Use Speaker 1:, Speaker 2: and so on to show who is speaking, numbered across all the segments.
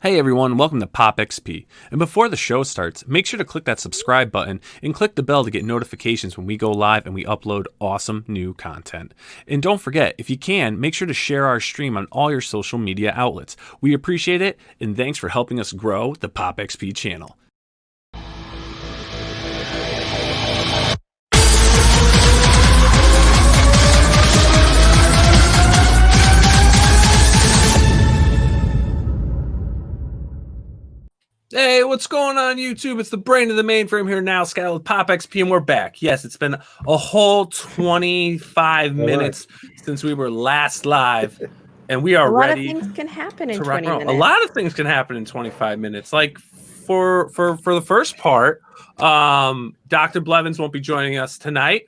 Speaker 1: Hey everyone, welcome to Pop XP. And before the show starts, make sure to click that subscribe button and click the bell to get notifications when we go live and we upload awesome new content. And don't forget, if you can, make sure to share our stream on all your social media outlets. We appreciate it, and thanks for helping us grow the Pop XP channel. Hey, what's going on, YouTube? It's the brain of the mainframe here, Nile Scala with Pop XP, and we're back. Yes, it's been a whole 25 minutes since we were last live, and we are ready.
Speaker 2: A lot of things can happen in 20 minutes.
Speaker 1: A lot of things can happen in 25 minutes. Like for the first part, Dr. Blevins won't be joining us tonight.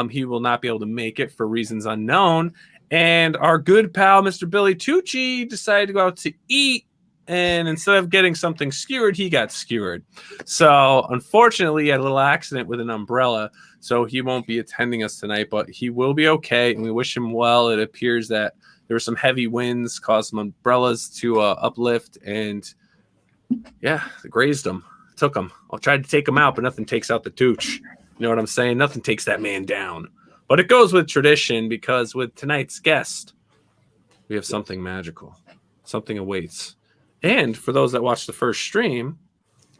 Speaker 1: He will not be able to make it for reasons unknown. And our good pal, Mr. Billy Tucci, decided to go out to eat. And instead of getting something skewered, he got skewered. So unfortunately, he had a little accident with an umbrella. So he won't be attending us tonight, but he will be okay. And we wish him well. It appears that there were some heavy winds, caused some umbrellas to uplift. And yeah, grazed him, took him. I tried to take him out, but nothing takes out the Tooch. You know what I'm saying? Nothing takes that man down. But it goes with tradition, because with tonight's guest, we have something magical. Something awaits. And for those that watched the first stream,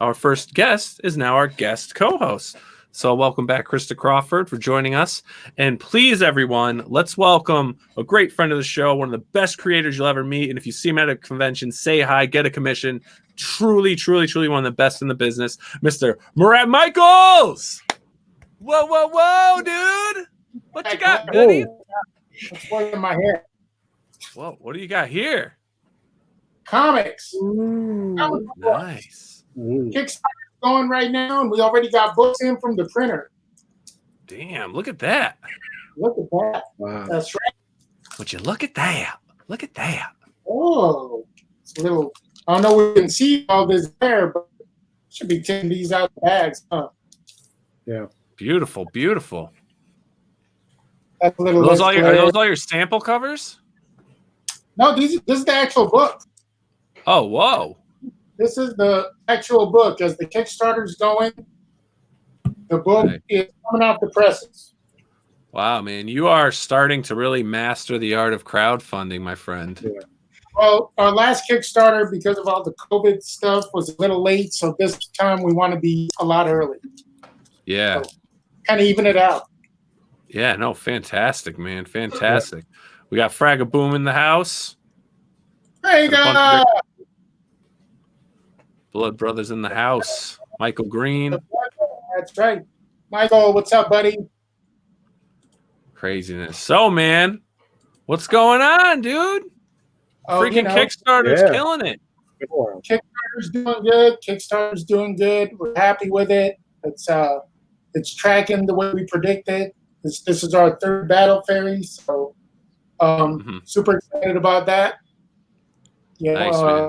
Speaker 1: our first guest is now our guest co-host. So welcome back, Krista Crawford, for joining us. And please, everyone, let's welcome a great friend of the show, one of the best creators you'll ever meet. And if you see him at a convention, say hi, get a commission. Truly, truly, truly one of the best in the business, Mr. Marat Mychaels. Whoa, whoa, whoa, dude. What you got, buddy?
Speaker 3: What's going in my head?
Speaker 1: Whoa, what do you got here?
Speaker 3: Comics.
Speaker 1: Nice.
Speaker 3: Kickstarter's going right now, and we already got books in from the printer.
Speaker 1: Damn, look at that.
Speaker 3: Look at that.
Speaker 4: Wow.
Speaker 3: That's right.
Speaker 1: Would you look at that? Look at that.
Speaker 3: Oh, it's a little, I don't know if we can see all this there, but should be taking these out of the bags, huh?
Speaker 4: Yeah.
Speaker 1: Beautiful, beautiful.
Speaker 3: That's a little
Speaker 1: Are those all your sample covers?
Speaker 3: No, this is the actual book.
Speaker 1: Oh, whoa.
Speaker 3: This is the actual book. As the Kickstarter's going, the book is coming off the presses.
Speaker 1: Wow, man. You are starting to really master the art of crowdfunding, my friend.
Speaker 3: Yeah. Well, our last Kickstarter, because of all the COVID stuff, was a little late. So this time we want to be a lot early.
Speaker 1: Yeah.
Speaker 3: So kind of even it out.
Speaker 1: Yeah, no, fantastic, man. Fantastic. Yeah. We got Fragaboom in the house.
Speaker 3: Hey, guys.
Speaker 1: Blood Brothers in the house. Michael Green.
Speaker 3: That's right. Michael, what's up, buddy?
Speaker 1: Craziness. So, man, what's going on, dude? Freaking Kickstarter's killing it.
Speaker 3: Kickstarter's doing good. Kickstarter's doing good. We're happy with it. It's tracking the way we predicted. This is our third battle fairy, so super excited about that.
Speaker 1: Nice,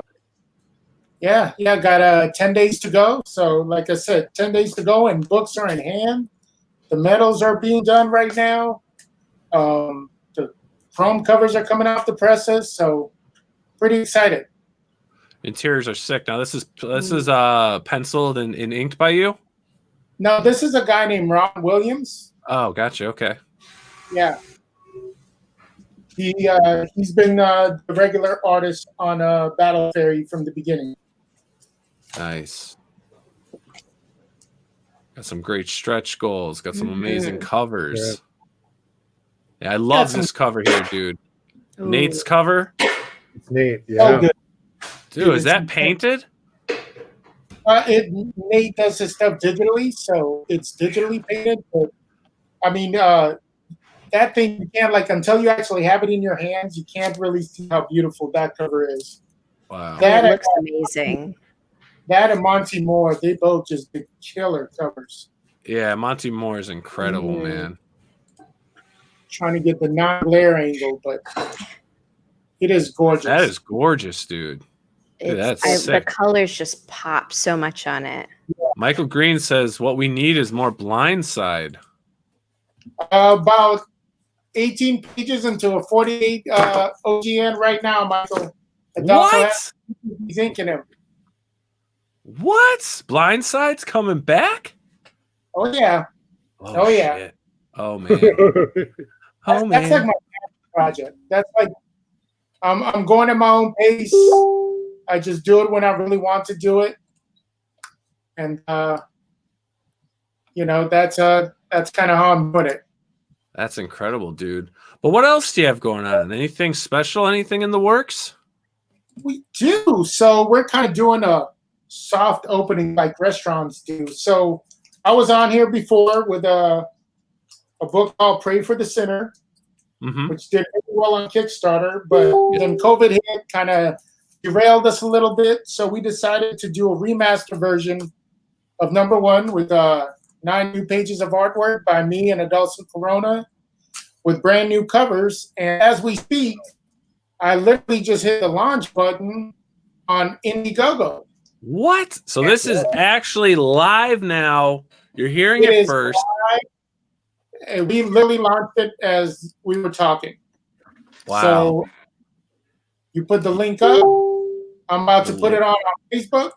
Speaker 3: got 10 days to go. So like I said, 10 days to go, and books are in hand. The medals are being done right now. The chrome covers are coming off the presses, so pretty excited.
Speaker 1: Interiors are sick. Now this is penciled and inked by you?
Speaker 3: No, this is a guy named Ron Williams.
Speaker 1: Oh, gotcha. Okay.
Speaker 3: Yeah. He's been the regular artist on Battle Fairy from the beginning.
Speaker 1: Nice. Got some great stretch goals. Got some amazing covers. Yeah, I love this cover here, dude. Ooh. Nate's cover.
Speaker 4: It's Nate. Yeah.
Speaker 3: Oh, good.
Speaker 1: Dude, is that painted?
Speaker 3: Nate does his stuff digitally, so it's digitally painted. But I mean, that thing, you can't, like, until you actually have it in your hands, you can't really see how beautiful that cover is.
Speaker 1: Wow.
Speaker 2: That looks amazing.
Speaker 3: That and Monty Moore, they both just did killer covers.
Speaker 1: Yeah, Monty Moore is incredible, man.
Speaker 3: Trying to get the non-glare angle, but it is gorgeous.
Speaker 1: That is gorgeous, dude. Dude, that's sick.
Speaker 2: The colors just pop so much on it.
Speaker 3: Yeah.
Speaker 1: Michael Green says what we need is more Blindside.
Speaker 3: About 18 pages into a 48 OGN right now, Michael. It also
Speaker 1: What?
Speaker 3: has He's inking him.
Speaker 1: What? Blindside's coming back?
Speaker 3: Oh yeah. Oh, yeah.
Speaker 1: Shit. Oh man. Oh
Speaker 3: That's like
Speaker 1: man.
Speaker 3: my project. That's like I'm going at my own pace. I just do it when I really want to do it, and that's kind of how I'm doing it.
Speaker 1: That's incredible, dude. But what else do you have going on? Anything special? Anything in the works?
Speaker 3: We do. So we're kind of doing a soft opening like restaurants do. So I was on here before with a book called Pray for the Sinner, which did really well on Kickstarter, but then COVID hit, kind of derailed us a little bit. So we decided to do a remaster version of number 1 with 9 new pages of artwork by me and Adults in Corona with brand new covers. And as we speak, I literally just hit the launch button on Indiegogo.
Speaker 1: What? So this is actually live now. You're hearing it first.
Speaker 3: Live. And we literally launched it as we were talking.
Speaker 1: Wow.
Speaker 3: So you put the link up. I'm about to put it on Facebook.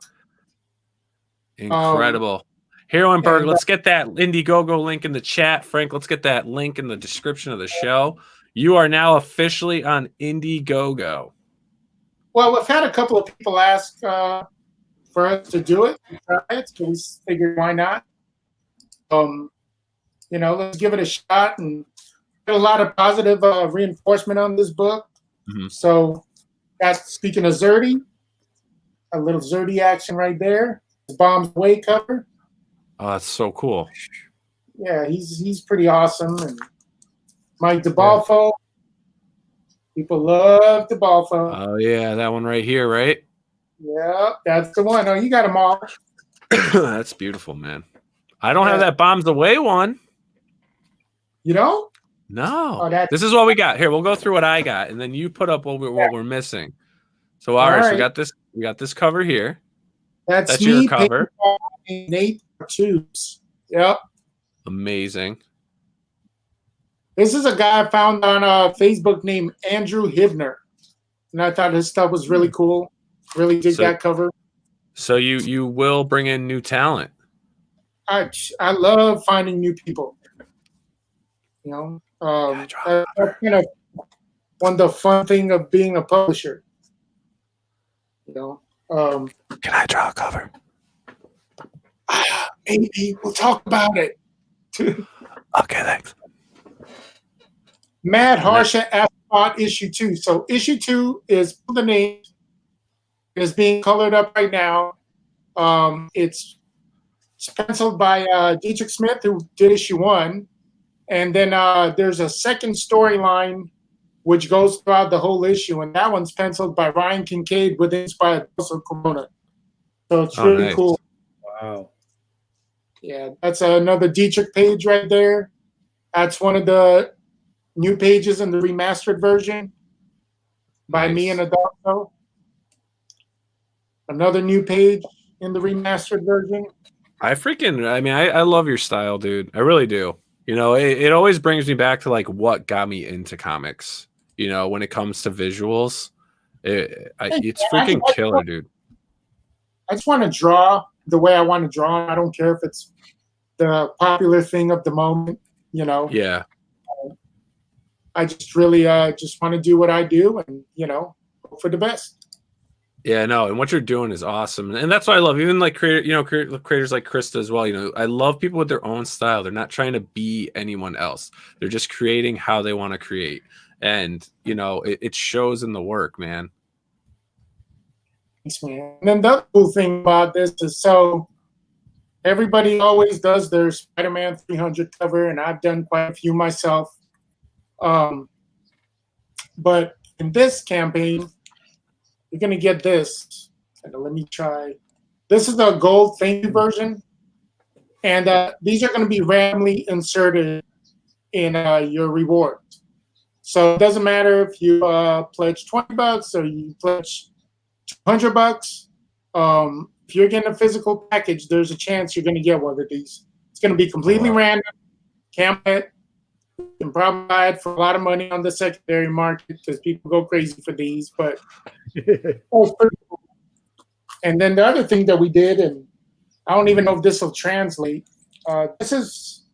Speaker 1: Incredible. Hero and Berg, let's get that Indiegogo link in the chat. Frank, let's get that link in the description of the show. You are now officially on Indiegogo.
Speaker 3: Well, we've had a couple of people ask for us to do it. Try it, so we figured why not. Let's give it a shot and get a lot of positive reinforcement on this book. So, speaking of Zerdy, a little Zerdy action right there. Bombs Away cover.
Speaker 1: Oh, that's so cool.
Speaker 3: Yeah, he's pretty awesome. And Mike DeBalfo. People love DeBalfo.
Speaker 1: Oh, yeah, that one right here, right?
Speaker 3: Yeah, that's the one. Oh, you got them all.
Speaker 1: That's beautiful, man. I don't have that Bombs Away one.
Speaker 3: You don't?
Speaker 1: No.
Speaker 3: Oh,
Speaker 1: this is what we got. Here, we'll go through what I got, and then you put up what we're missing. So, all right, so we got this cover here. That's your cover.
Speaker 3: Nate Tubes. Yep.
Speaker 1: Amazing.
Speaker 3: This is a guy I found on Facebook named Andrew Hibner, and I thought his stuff was really cool. Really dig that cover.
Speaker 1: So you will bring in new talent.
Speaker 3: I love finding new people. That's kind of one of the fun thing of being a publisher.
Speaker 1: Can I draw a cover?
Speaker 3: Maybe we'll talk about it.
Speaker 1: Okay, thanks.
Speaker 3: Mad Harsha asked about issue 2. So issue 2 is the name. It is being colored up right now. It's penciled by Dietrich Smith, who did issue 1. And then there's a second storyline which goes throughout the whole issue, and that one's penciled by Ryan Kincaid with inspired also Corona. So it's really
Speaker 1: nice.
Speaker 3: cool.
Speaker 4: Wow.
Speaker 3: Yeah, that's another Dietrich page right there. That's one of the new pages in the remastered version by me and Adolfo. Another new page in the remastered version.
Speaker 1: I love your style, dude. I really do. It always brings me back to like what got me into comics. When it comes to visuals, it's freaking killer, dude.
Speaker 3: I just want to draw the way I want to draw. I don't care if it's the popular thing of the moment,
Speaker 1: Yeah.
Speaker 3: I just really just want to do what I do and, hope for the best.
Speaker 1: Yeah, no, and what you're doing is awesome, and that's what I love. Even like creators like Krista as well. I love people with their own style. They're not trying to be anyone else. They're just creating how they want to create, and it shows in the work, man.
Speaker 3: Thanks, man. And then the other cool thing about this is, so everybody always does their Spider-Man 300 cover, and I've done quite a few myself. But in this campaign, you're going to get this. Let me try. This is the gold thank you version. And these are going to be randomly inserted in your reward. So it doesn't matter if you pledge $20 or you pledge $200. If you're getting a physical package, there's a chance you're going to get one of these. It's going to be completely random. Can't bet. You can probably buy it for a lot of money on the secondary market because people go crazy for these. But That was pretty cool. And then the other thing that we did, and I don't even know if this will translate. This is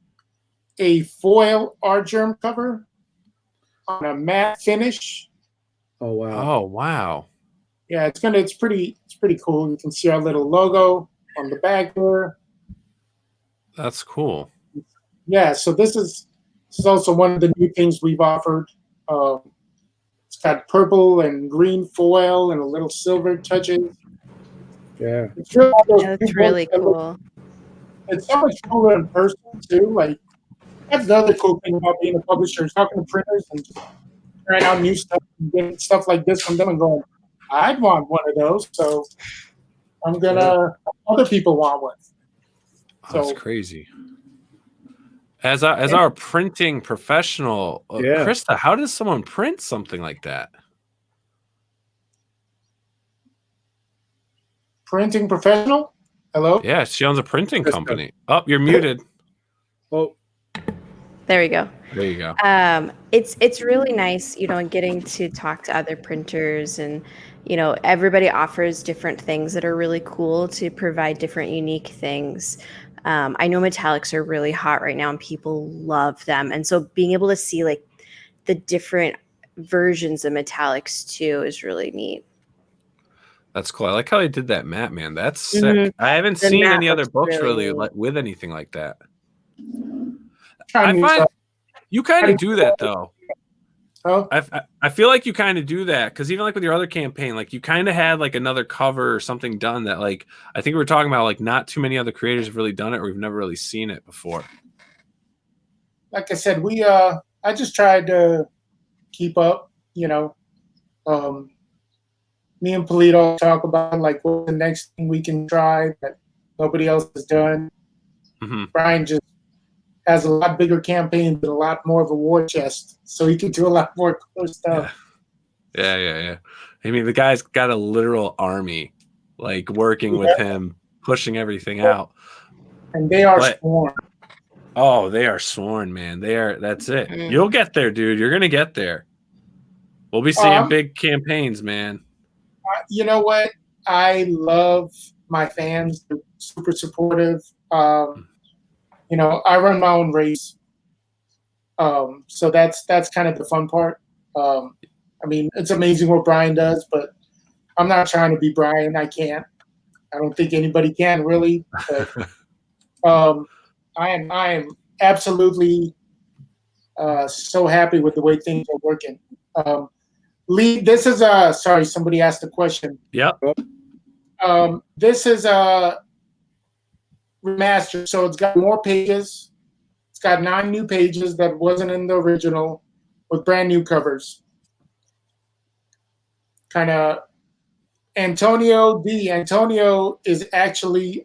Speaker 3: a foil art germ cover on a matte finish.
Speaker 4: Oh wow.
Speaker 1: Oh wow.
Speaker 3: Yeah, it's pretty cool. You can see our little logo on the back there.
Speaker 1: That's cool.
Speaker 3: Yeah, so this is also one of the new things we've offered. It's got purple and green foil and a little silver touches.
Speaker 4: Yeah.
Speaker 3: It's really,
Speaker 2: That's really cool.
Speaker 3: It's so much cooler in person too. Like that's the other cool thing about being a publisher is talking to printers and just trying out new stuff and getting stuff like this from them and going, I'd want one of those, so I'm gonna. Other people want one.
Speaker 1: That's crazy. As our printing professional, Krista, how does someone print something like that?
Speaker 3: Printing professional? Hello?
Speaker 1: Yeah, she owns a printing company. Oh, you're muted.
Speaker 4: Oh,
Speaker 2: There we go.
Speaker 1: There you go.
Speaker 2: It's really nice, getting to talk to other printers, and everybody offers different things that are really cool to provide different unique things. I know metallics are really hot right now and people love them, and so being able to see like the different versions of metallics too is really neat.
Speaker 1: That's cool. I like how they did that map, man. That's sick.
Speaker 2: Mhm.
Speaker 1: I haven't
Speaker 2: The
Speaker 1: seen
Speaker 2: map
Speaker 1: any other
Speaker 2: looks
Speaker 1: books
Speaker 2: really
Speaker 1: really
Speaker 2: neat.
Speaker 1: with anything like that.
Speaker 3: Trying
Speaker 1: I
Speaker 3: new
Speaker 1: find
Speaker 3: stuff.
Speaker 1: you kind of do that though.
Speaker 3: Oh,
Speaker 1: I feel like you kind of do that because even like with your other campaign, like you kind of had like another cover or something done that like I think we were talking about like not too many other creators have really done it or we've never really seen it before.
Speaker 3: like I said, I just tried to keep up. Me and Polito talk about like what's the next thing we can try that nobody else has done.
Speaker 1: Mm-hmm.
Speaker 3: Brian just has a lot bigger campaign and a lot more of a war chest, so he can do a lot more cool stuff.
Speaker 1: Yeah. I mean, the guy's got a literal army, like working with him, pushing everything out.
Speaker 3: And they are sworn.
Speaker 1: Oh, they are sworn, man. That's it.
Speaker 2: Mm.
Speaker 1: You'll get there, dude. You're gonna get there. We'll be seeing big campaigns, man.
Speaker 3: You know what? I love my fans. They're super supportive. I run my own race. So that's kind of the fun part. I mean, it's amazing what Brian does, but I'm not trying to be Brian. I can't. I don't think anybody can really. But I am absolutely so happy with the way things are working. Lee, this is sorry, somebody asked a question.
Speaker 1: Yep.
Speaker 3: This is a remaster, so it's got more pages. It's got 9 new pages that wasn't in the original, with brand new covers. Kind of Antonio is actually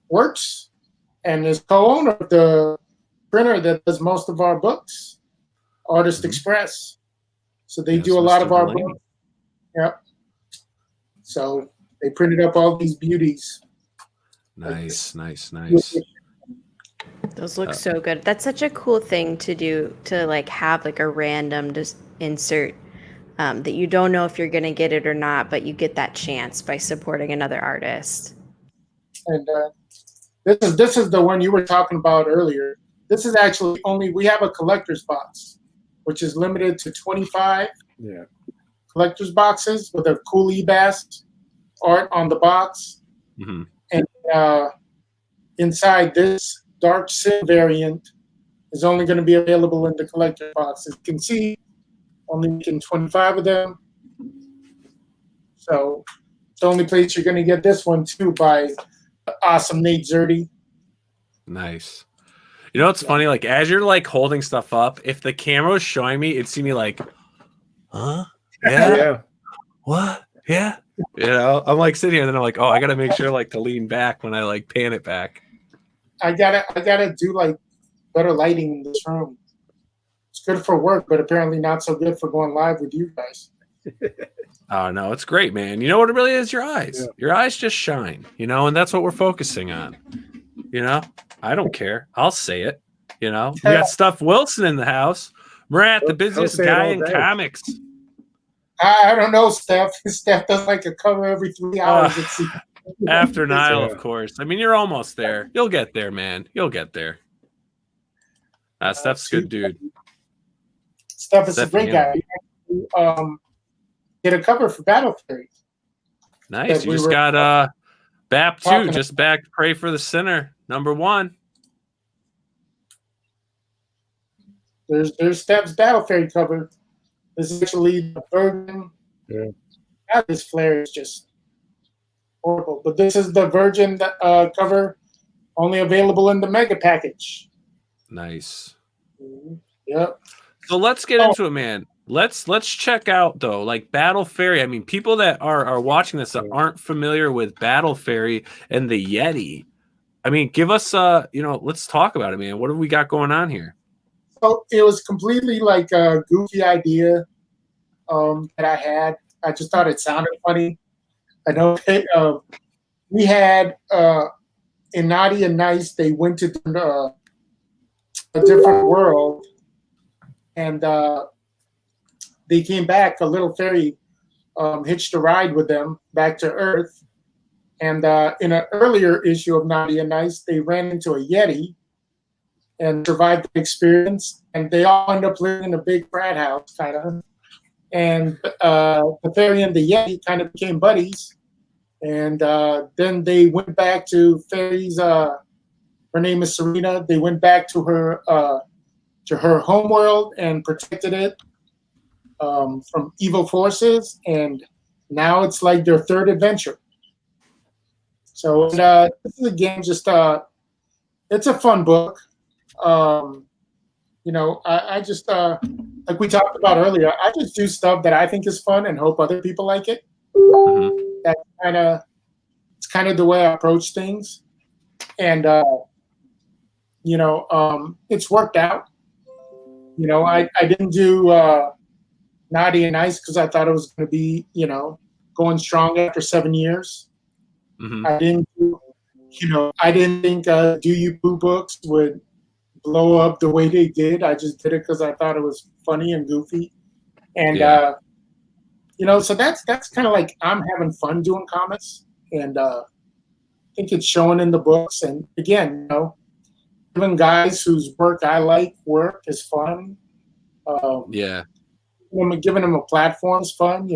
Speaker 3: works and is co-owner of the printer that does most of our books, Artist Express. So they do a lot of our books. Yep. So they printed up all these beauties.
Speaker 1: Nice.
Speaker 2: Those look so good. That's such a cool thing to do, to like have like a random just insert that you don't know if you're going to get it or not, but you get that chance by supporting another artist.
Speaker 3: And this is the one you were talking about earlier. This is actually we have a collector's box, which is limited to 25 collector's boxes with a cool Ebast art on the box.
Speaker 1: Mm-hmm.
Speaker 3: And inside this Dark Sim variant is only going to be available in the collector box. As you can see, only making 25 of them. So it's the only place you're going to get this one too, by awesome Nate Zerdy.
Speaker 1: Nice. You know what's funny? Like as you're like holding stuff up, if the camera was showing me, it'd see me like, huh? Yeah. What? Yeah. I'm like sitting here and then I'm like, oh, I gotta make sure like to lean back when I like pan it back.
Speaker 3: I gotta do like better lighting in this room. It's good for work, but apparently not so good for going live with you guys.
Speaker 1: Oh no, it's great, man. You know what it really is? Your eyes. Yeah. Your eyes just shine, and that's what we're focusing on. I don't care. I'll say it. We got Stuff Wilson in the house. Marat, the busiest guy in comics.
Speaker 3: I don't know, Steph. Steph does like a cover every 3 hours.
Speaker 1: After Nile,
Speaker 4: Yeah.
Speaker 1: of course. I mean, you're almost there. You'll get there, man. You'll get there. Steph's a good dude.
Speaker 3: Steph is a great guy. Did a cover for Battle Fairies.
Speaker 1: Nice. You just got BAP 2, just back Pray for the Sinner, #1.
Speaker 3: There's Steph's Battle Fairy cover. This is actually the Virgin. Yeah. This flare is just horrible. But this is the Virgin cover, only available in the Mega Package.
Speaker 1: Nice.
Speaker 3: Yep.
Speaker 1: So let's get into it, man. Let's check out though, like Battle Fairy. I mean, people that are watching this that aren't familiar with Battle Fairy and the Yeti. I mean, give us let's talk about it, man. What have we got going on here?
Speaker 3: So it was completely like a goofy idea that I had. I just thought it sounded funny. I know we had in Naughty and Nice, they went to a different world, and they came back. A little fairy hitched a ride with them back to Earth. And in an earlier issue of Naughty and Nice, they ran into a Yeti and survived the experience. And they all ended up living in a big frat house, kind of. And the fairy and the Yeti kind of became buddies. And then they went back to Fairy's. Her name is Serena. They went back to her homeworld and protected it from evil forces. And now it's like their third adventure. So this is a game. Just it's a fun book. I just like we talked about earlier. I just do stuff that I think is fun and hope other people like it.
Speaker 1: Mm-hmm.
Speaker 3: It's kind of the way I approach things, and it's worked out. I didn't do Naughty and Nice because I thought it was going to be going strong after 7 years.
Speaker 1: Mm-hmm.
Speaker 3: I didn't think Do You Poo books would blow up the way they did. I just did it because I thought it was funny and goofy, and so that's kind of like I'm having fun doing comics, and I think it's showing in the books. And again, giving guys whose work I like work is fun. Giving them a platform is fun.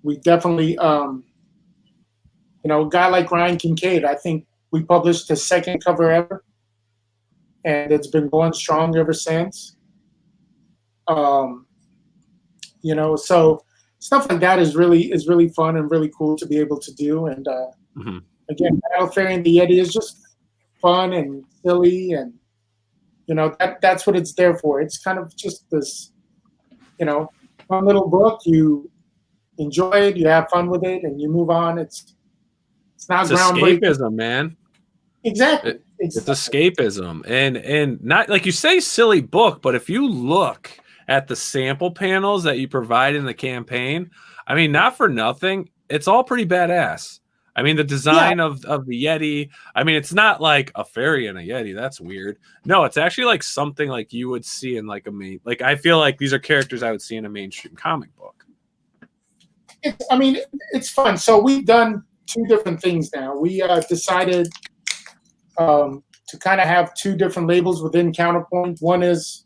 Speaker 3: We've definitely a guy like Ryan Kincaid. I think we published his second cover ever, and it's been going strong ever since. So stuff like that is really fun and really cool to be able to do. And again, Battle Fairy and the Yeti is just fun and silly, and that's what it's there for. It's kind of just this, fun little book. You enjoy it, you have fun with it, and you move on. It's not groundbreaking.
Speaker 1: Escapism, man.
Speaker 3: Exactly.
Speaker 1: It's escapism, and not like you say silly book, but if you look at the sample panels that you provide in the campaign, I mean, not for nothing, it's all pretty badass. I mean, the design of the Yeti, I mean, it's not like a fairy and a Yeti. That's weird. No, it's actually like something like you would see in like I feel like these are characters I would see in a mainstream comic book.
Speaker 3: It's fun. So we've done 2 different things now. We decided to kind of have 2 different labels within Counterpoint. One is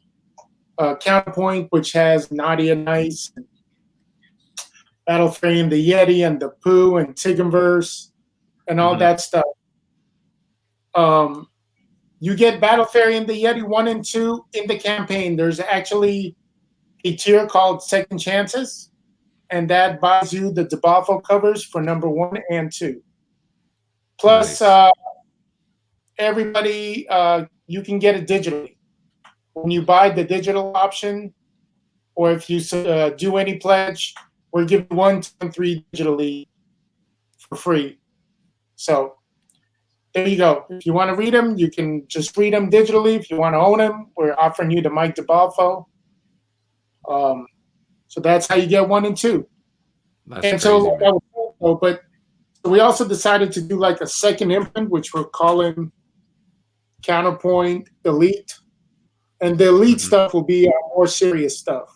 Speaker 3: Counterpoint, which has Naughty and Nice, and Battle Fairy and the Yeti, and the Pooh, and Tiggenverse, and all that stuff. You get Battle Fairy and the Yeti 1 and 2 in the campaign. There's actually a tier called Second Chances, and that buys you the DeBalfo covers for number 1 and 2. Plus, everybody, you can get it digitally. When you buy the digital option, or if you do any pledge, we'll give you 1, 2, and 3 digitally for free. So there you go. If you want to read them, you can just read them digitally. If you want to own them, we're offering you the Mike DeBalfo. So that's how you get 1 and 2.
Speaker 1: That's
Speaker 3: and
Speaker 1: crazy,
Speaker 3: so
Speaker 1: man.
Speaker 3: that was cool, but we also decided to do like a second imprint, which we're calling Counterpoint Elite. And the Elite stuff will be more serious stuff.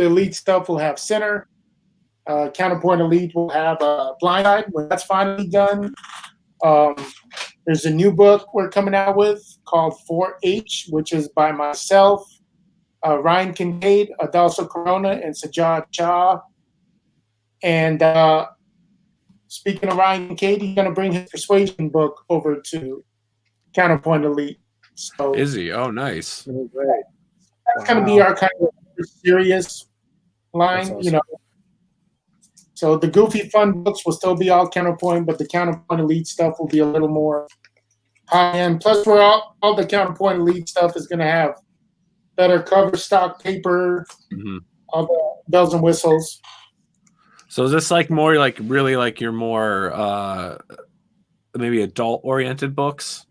Speaker 3: the Elite stuff will have Center. Counterpoint Elite will have Blindside when that's finally done. There's a new book we're coming out with called 4H, which is by myself, Ryan Kincaid, Adalso Corona, and Sajad Shah. And speaking of Ryan Kincaid, he's going to bring his Persuasion book over to Counterpoint Elite. So
Speaker 1: Is he? Oh, nice.
Speaker 3: that's going to be our kind of serious line,
Speaker 4: Awesome.
Speaker 3: So the goofy fun books will still be all Counterpoint, but the Counterpoint Elite stuff will be a little more high end. Plus, we're all the Counterpoint Elite stuff is going to have better cover stock paper, all the bells and whistles.
Speaker 1: So is this like more like really like your more maybe adult oriented books?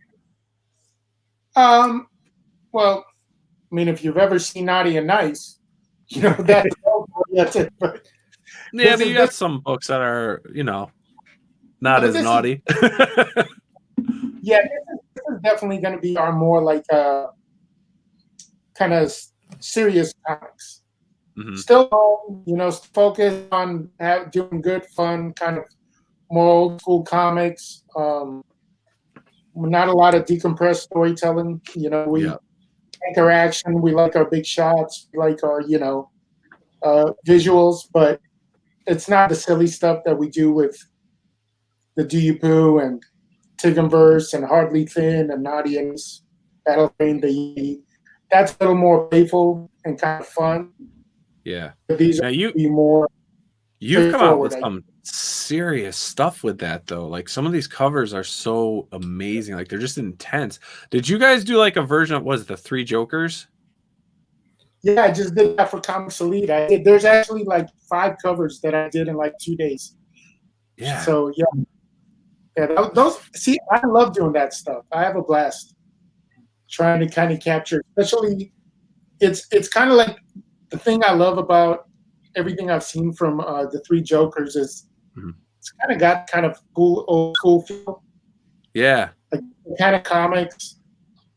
Speaker 3: Well, I mean, if you've ever seen Naughty and Nice, that's oriented. But
Speaker 1: Yeah, but you got some books that are, not as naughty.
Speaker 3: Yeah, this is definitely going to be our more like kind of serious comics. Still, focus on doing good, fun, kind of more old school comics. Not a lot of decompressed storytelling. We like our action, we like our big shots, we like our visuals, but it's not the silly stuff that we do with the Do You Poo and Tiggenverse and Hardly Thin and Naughty and Nice, Battle Train, the Yeti. That's a little more playful and kind of fun.
Speaker 1: Yeah.
Speaker 3: But these
Speaker 1: now
Speaker 3: be more.
Speaker 1: You've come out with some serious stuff with that, though. Like some of these covers are so amazing. Like they're just intense. Did you guys do like a version of, was it the Three Jokers?
Speaker 3: Yeah, I just did that for Comics Elite. There's actually like 5 covers that I did in like 2 days.
Speaker 1: Yeah.
Speaker 3: So those. See, I love doing that stuff. I have a blast trying to kind of capture, especially. It's kind of like the thing I love about everything I've seen from the Three Jokers is it's kind of got kind of cool old school feel.
Speaker 1: Yeah.
Speaker 3: Like the kind of comics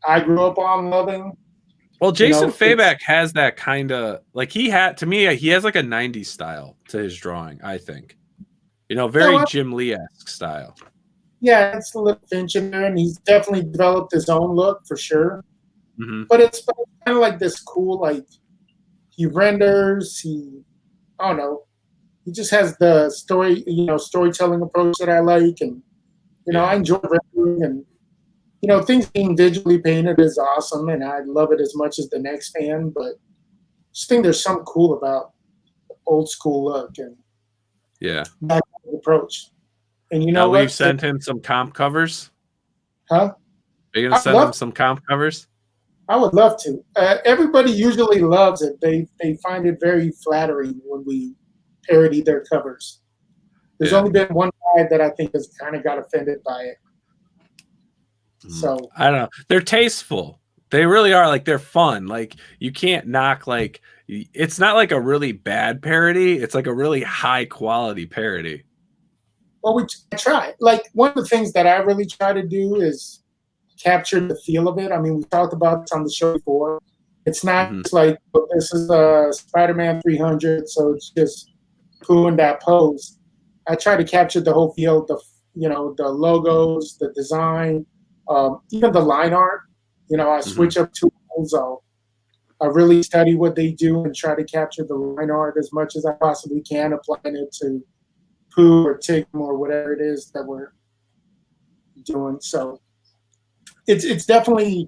Speaker 3: I grew up on loving.
Speaker 1: Well, Jason Fabak has that kind of like he has like a 90s style to his drawing, I think. Very Jim Lee-esque style.
Speaker 3: Yeah, it's a little Finch in there, and he's definitely developed his own look for sure. But it's kind of like this cool, like he renders, I don't know, he just has the storytelling approach that I like, and I enjoy rendering, and things being visually painted is awesome, and I love it as much as the next fan. But I just think there's something cool about the old school look and that kind of approach. And
Speaker 1: will you send him some comp covers?
Speaker 3: Huh?
Speaker 1: Are you gonna send him some comp covers?
Speaker 3: I would love to. Everybody usually loves it. They find it very flattering when we parody their covers. There's only been one guy that I think has kind of got offended by it. So
Speaker 1: I don't know. They're tasteful. They really are. Like they're fun. Like you can't knock. Like it's not like a really bad parody. It's like a really high quality parody.
Speaker 3: Well, I try. Like one of the things that I really try to do is capture the feel of it. I mean, we talked about this on the show before. It's not just like this is a Spider-Man 300, so it's just Pooh in that pose. I try to capture the whole feel, the logos, the design, even the line art. I switch up tools. I really study what they do and try to capture the line art as much as I possibly can, applying it to Pooh or Tigm or whatever it is that we're doing. So it's definitely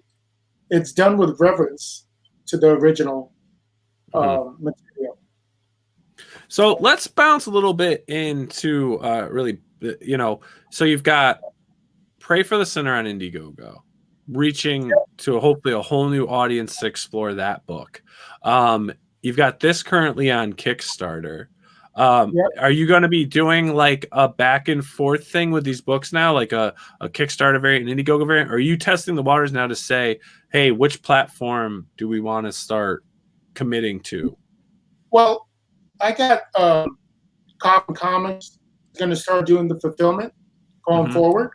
Speaker 3: done with reverence to the original material.
Speaker 1: So let's bounce a little bit into really, so you've got Pray for the Sinner on Indiegogo, reaching to hopefully a whole new audience to explore that book. You've got this currently on Kickstarter. Are you going to be doing like a back and forth thing with these books now, like a Kickstarter variant, an Indiegogo variant? Or are you testing the waters now to say, hey, which platform do we want to start committing to?
Speaker 3: Well, I got Comics going to start doing the fulfillment going forward.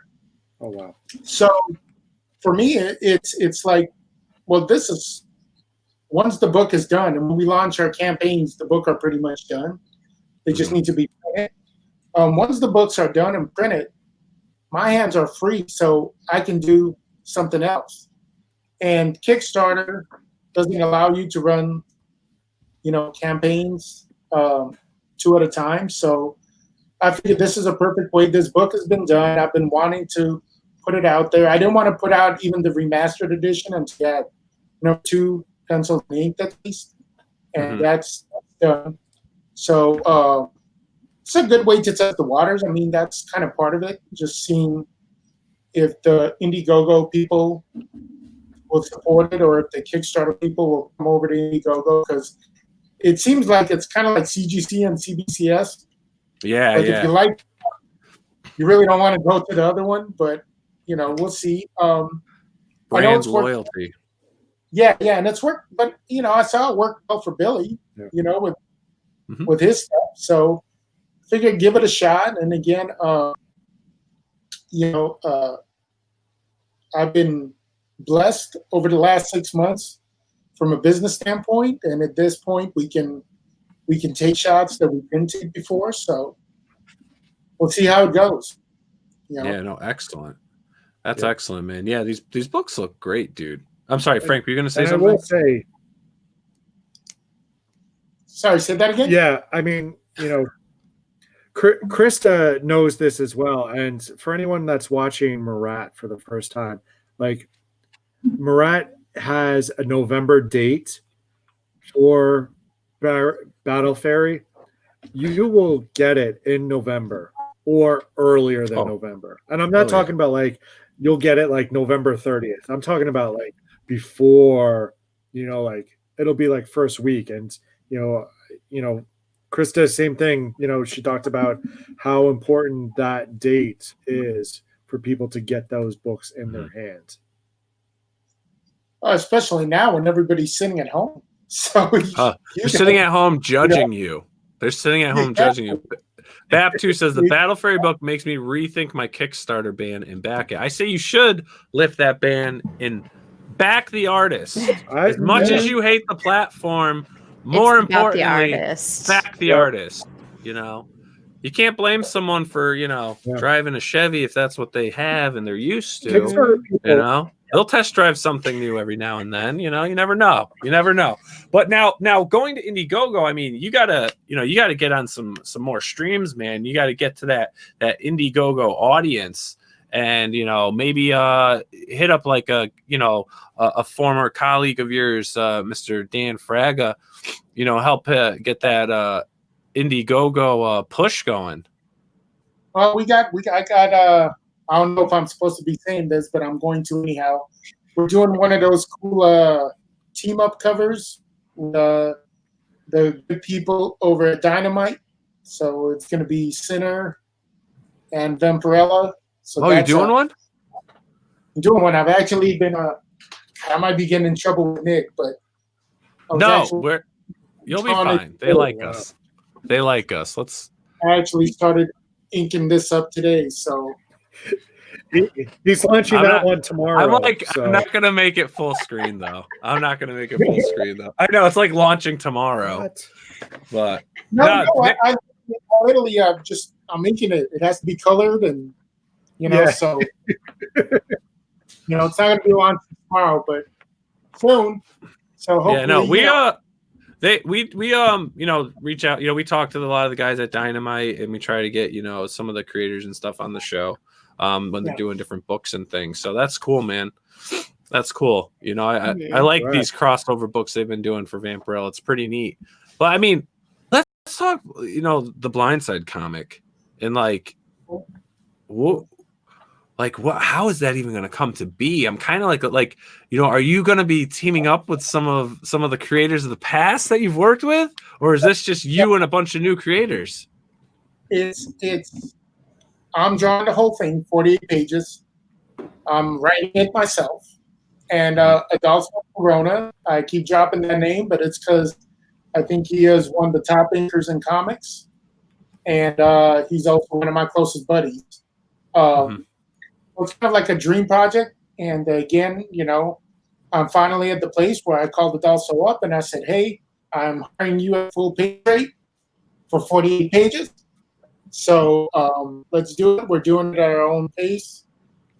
Speaker 4: Oh wow!
Speaker 3: So for me, it's like, well, this is once the book is done, and when we launch our campaigns, the book are pretty much done. They just need to be printed. Once the books are done and printed, my hands are free, so I can do something else. And Kickstarter doesn't allow you to run, campaigns 2 at a time. So I figured this is a perfect way. This book has been done. I've been wanting to put it out there. I didn't want to put out even the remastered edition until I had, 2 pencils and ink at least, and that's done. So it's a good way to test the waters. I mean, that's kind of part of it, just seeing if the Indiegogo people will support it or if the Kickstarter people will come over to Indiegogo, because it seems like it's kind of like CGC and CBCS.
Speaker 1: Yeah,
Speaker 3: like if you like, you really don't want to go to the other one, but we'll see.
Speaker 1: Brand loyalty.
Speaker 3: Yeah, and it's worked, but I saw it work well for Billy, with his stuff. So figured give it a shot. And again, I've been blessed over the last 6 months from a business standpoint, and at this point we can take shots that we didn't take before. So we'll see how it goes.
Speaker 1: Yeah, no, excellent. That's excellent, man. Yeah, these books look great, dude. I'm sorry, Frank, were you going to say something?
Speaker 4: I will say,
Speaker 3: sorry, say that again.
Speaker 4: Yeah, I mean, Krista knows this as well, and for anyone that's watching Marat for the first time, like, Marat has a November date for Battle Fairy. You will get it in November or earlier than November. And I'm not talking about like you'll get it like November 30th. I'm talking about like before, like it'll be like first week. And Krista, same thing. She talked about how important that date is for people to get those books in their hands.
Speaker 3: Especially now when everybody's sitting at home. So
Speaker 1: they're sitting at home judging you. They're sitting at home judging you. Bap2 says the Battle Fairy book makes me rethink my Kickstarter ban and back it. I say you should lift that ban and back the artist. As much as you hate the platform, more importantly, back the artist. You can't blame someone for driving a Chevy if that's what they have and they're used to. They'll test drive something new every now and then. You never know. But now going to Indiegogo, I mean, you gotta get on some more streams, man. You gotta get to that Indiegogo audience, and maybe hit up like a former colleague of yours, Mr. Dan Fraga, help get that Indiegogo push going.
Speaker 3: Well, I got I don't know if I'm supposed to be saying this, but I'm going to anyhow. We're doing one of those cool team up covers with the good people over at Dynamite. So it's going to be Sinner and Vampirella. So
Speaker 1: you're doing one?
Speaker 3: I'm doing one. I've actually been I might be getting in trouble with Nick, but
Speaker 1: you'll be fine. They like us. They like us.
Speaker 3: I actually started inking this up today, so
Speaker 4: he's launching that one tomorrow.
Speaker 1: I'm not gonna make it full screen though. I know it's like launching tomorrow. But
Speaker 3: I literally I'm inking it. It has to be colored, and so it's not gonna be launched tomorrow, but soon. So hopefully,
Speaker 1: we reach out. We talk to a lot of the guys at Dynamite, and we try to get some of the creators and stuff on the show when they're doing different books and things. So that's cool, man. That's cool. I like these crossover books they've been doing for Vampirella. It's pretty neat. But I mean, let's talk. The Blindside comic, and how is that even going to come to be? I'm kind of like, are you going to be teaming up with some of the creators of the past that you've worked with, or is this just you and a bunch of new creators?
Speaker 3: I'm drawing the whole thing, 48 pages. I'm writing it myself, and Adolfo Corona. I keep dropping that name, but it's because I think he is one of the top inkers in comics, and he's also one of my closest buddies. It's kind of like a dream project. And again, I'm finally at the place where I called Adolfo up and I said, hey, I'm hiring you at full page rate for 48 pages. So let's do it. We're doing it at our own pace.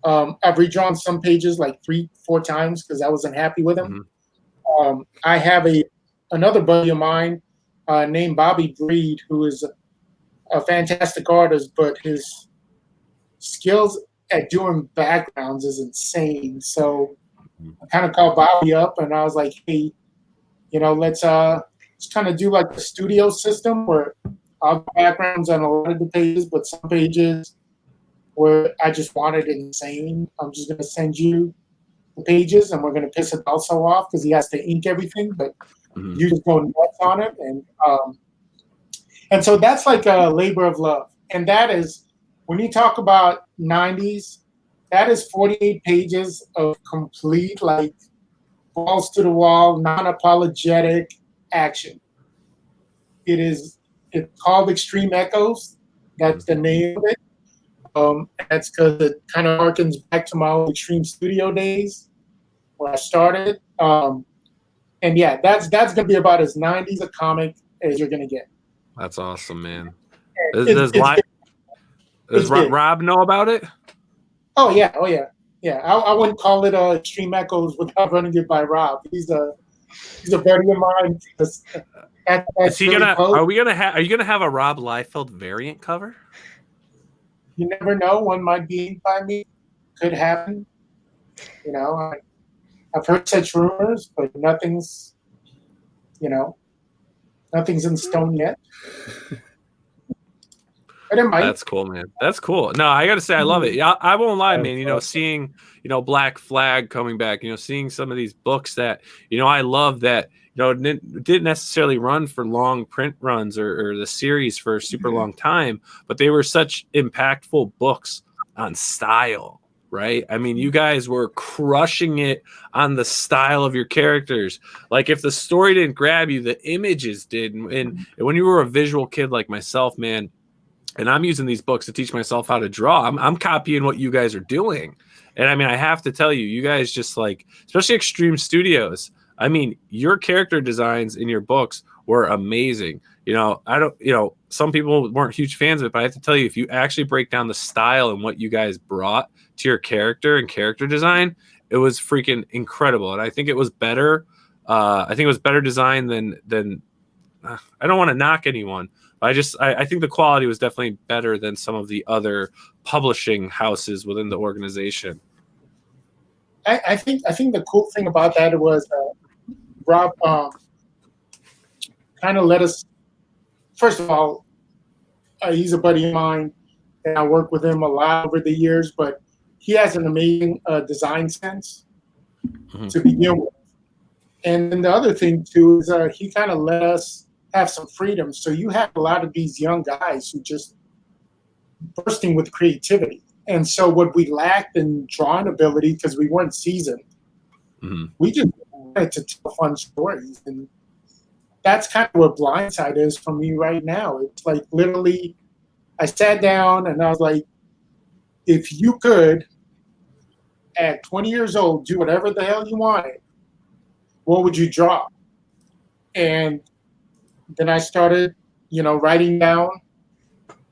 Speaker 3: I've redrawn some pages like 3-4 times because I wasn't happy with them. I have another buddy of mine named Bobby Breed, who is a fantastic artist, but his skills at doing backgrounds is insane. So I kind of called Bobby up and I was like, hey, let's kind of do like the studio system where I'll have backgrounds on a lot of the pages, but some pages where I just want it insane, I'm just going to send you the pages and we're going to piss it also off because he has to ink everything, but you just go nuts on it. And so that's like a labor of love. And that is, when you talk about 90s, that is 48 pages of complete, like, balls to the wall, non-apologetic action. It's called Extreme Echoes. That's the name of it. That's because it kind of harkens back to my old Extreme Studio days where I started. And yeah, that's going to be about as 90s a comic as you're going to get.
Speaker 1: That's awesome, man.
Speaker 3: Does
Speaker 1: Rob know about it?
Speaker 3: Oh yeah. I wouldn't call it Extreme Echoes without running it by Rob. He's a buddy of mine.
Speaker 1: Is he gonna? Are you gonna have a Rob Liefeld variant cover?
Speaker 3: You never know. One might be inked by me. Could happen. I've heard such rumors, but nothing's in stone yet. But it might.
Speaker 1: That's cool, man. That's cool. No, I gotta say, I love it. I won't lie, man. Seeing Black Flag coming back, seeing some of these books that I love that didn't necessarily run for long print runs or the series for a super long time, but they were such impactful books on style. Right? I mean, you guys were crushing it on the style of your characters. Like, if the story didn't grab you, the images did. And when you were a visual kid like myself, man, and I'm using these books to teach myself how to draw, I'm copying what you guys are doing. And I mean, I have to tell you, you guys just like, especially Extreme Studios, I mean, your character designs in your books were amazing. Some people weren't huge fans of it, but I have to tell you, if you actually break down the style and what you guys brought to your character and character design, it was freaking incredible. And I think it was better. I think it was better design than I don't want to knock anyone. I think the quality was definitely better than some of the other publishing houses within the organization.
Speaker 3: I think the cool thing about that was Rob kind of let us. First of all, he's a buddy of mine, and I work with him a lot over the years. But he has an amazing design sense to begin with. And then the other thing too is he kind of let us have some freedom. So you have a lot of these young guys who just bursting with creativity. And so what we lacked in drawing ability, because we weren't seasoned, we just wanted to tell fun stories. And that's kind of what Blindside is for me right now. It's like, literally, I sat down and I was like, if you could, at 20 years old, do whatever the hell you wanted, what would you draw? And then I started, writing down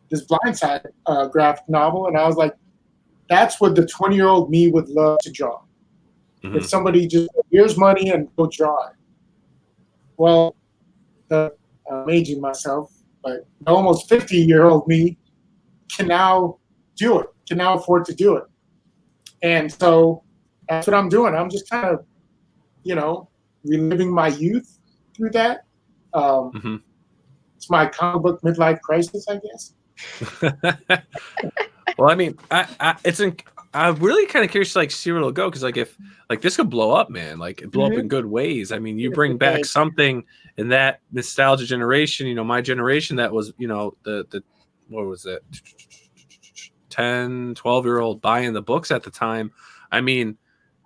Speaker 3: this Blindside graphic novel, and I was like, that's what the 20-year-old me would love to draw. If somebody just, here's money and go draw it. Well, I'm aging myself, but the almost 50-year-old me can now do it, can now afford to do it. And so that's what I'm doing. I'm just kind of, reliving my youth through that. It's my comic book midlife crisis, I guess.
Speaker 1: Well, I mean, I'm really kind of curious to see where it'll go, because if this could blow up, man, blow up in good ways. I mean, you bring back something in that nostalgia generation, my generation that was, the what was it, 10, 12-year-old buying the books at the time. I mean,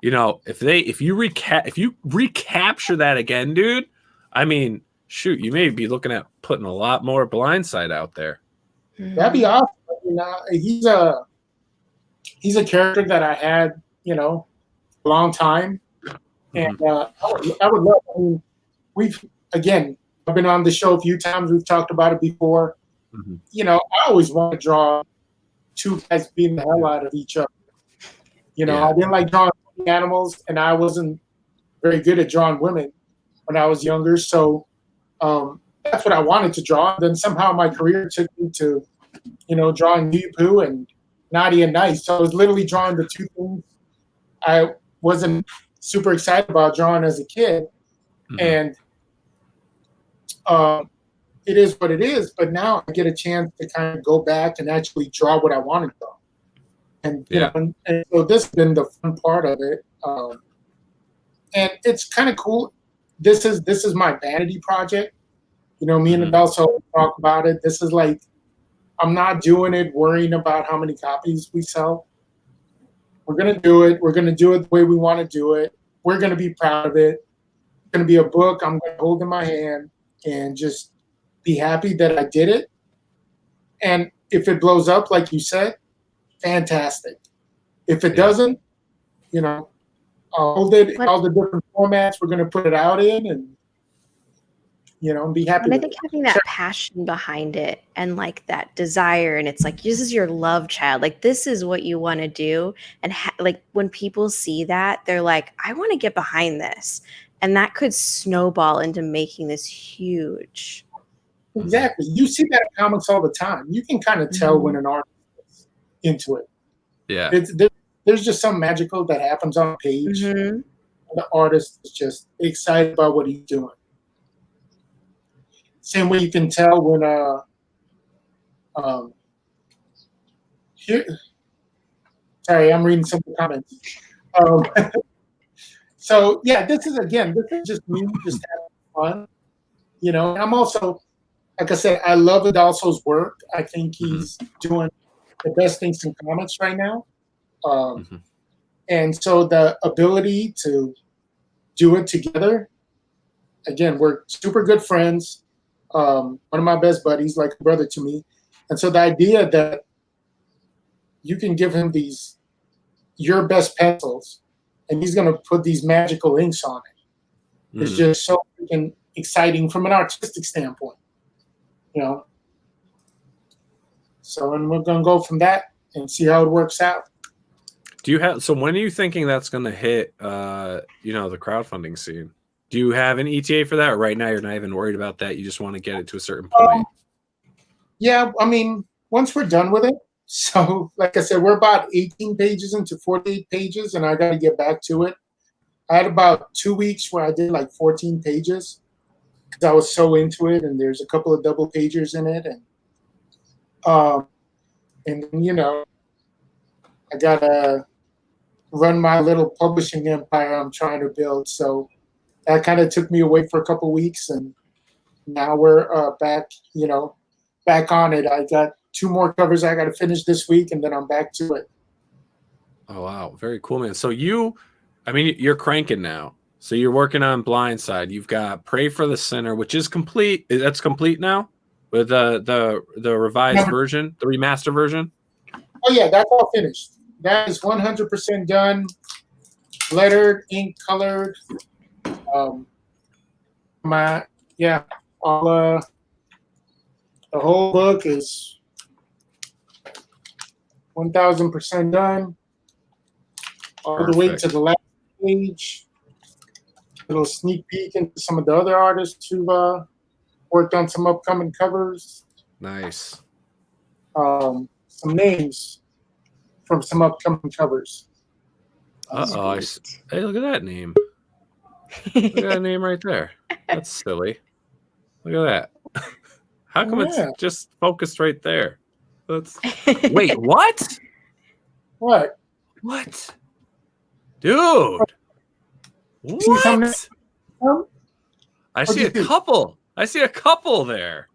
Speaker 1: if you recapture that again, dude, I mean, shoot, you may be looking at putting a lot more Blindside out there.
Speaker 3: That'd be awesome. He's a character that I had, a long time. And I would love. I mean, I've been on the show a few times. We've talked about it before. You know, I always want to draw two guys beating the hell out of each other. You know, I didn't like drawing animals, and I wasn't very good at drawing women when I was younger. So that's what I wanted to draw. Then somehow my career took me to, you know, drawing New Pooh and Naughty and Nice. So I was literally drawing the two things I wasn't super excited about drawing as a kid. And it is what it is. But now I get a chance to kind of go back and actually draw what I want to draw. And, you know, and so this has been the fun part of it. And it's kind of cool. This is my vanity project. You know, me and also talk about it. This is like, I'm not doing it worrying about how many copies we sell. We're going to do it. We're going to do it the way we want to do it. We're going to be proud of it. It's going to be a book I'm going to hold in my hand and just be happy that I did it. And if it blows up, like you said, fantastic. If it doesn't, you know, I'll hold it all the different formats we're going to put it out in, and you know, and be happy.
Speaker 2: And I think having that passion behind it and like that desire, and it's like this is your love child, like this is what you want to do, and like when people see that, they're like, I want to get behind this, and that could snowball into making this huge.
Speaker 3: Exactly. You see that in comics all the time. You can kind of tell when an artist is into it.
Speaker 1: Yeah.
Speaker 3: There's just some magical that happens on a page. And the artist is just excited about what he's doing. Same way you can tell when sorry, I'm reading some of the comments. So yeah, this is just me just having fun. You know, I'm also, like I said, I love Adalso's work. I think he's doing the best things in comics right now. And so the ability to do it together, again, we're super good friends. One of my best buddies, like a brother to me. And so the idea that you can give him your best pencils and he's going to put these magical inks on it is just so freaking exciting from an artistic standpoint, you know? So, and we're going to go from that and see how it works out.
Speaker 1: So when are you thinking that's going to hit, you know, the crowdfunding scene? Do you have an ETA for that? Or right now you're not even worried about that. You just want to get it to a certain point.
Speaker 3: Yeah. I mean, once we're done with it. So like I said, we're about 18 pages into 48 pages and I got to get back to it. I had about 2 weeks where I did like 14 pages because I was so into it. And there's a couple of double pagers in it. And you know, I got to run my little publishing empire I'm trying to build. So that kind of took me away for a couple of weeks, and now we're back on it. I got 2 more covers I got to finish this week, and then I'm back to it.
Speaker 1: Oh, wow. Very cool, man. So you're cranking now. So you're working on Blindside. You've got Pray for the Sinner, which is complete. That's complete now with the revised version, the remaster version?
Speaker 3: Oh, yeah, that's all finished. That is 100% done, lettered, ink colored. The whole book is 1,000% done. All the way to the last page. Little sneak peek into some of the other artists who've worked on some upcoming covers.
Speaker 1: Nice.
Speaker 3: Some names from some upcoming covers.
Speaker 1: Uh-oh. Hey, look at that name. Look at that name right there. That's silly. Look at that. How come it's just focused right there? Wait, what?
Speaker 3: What?
Speaker 1: What? Dude. What? I see a couple. I see a couple there.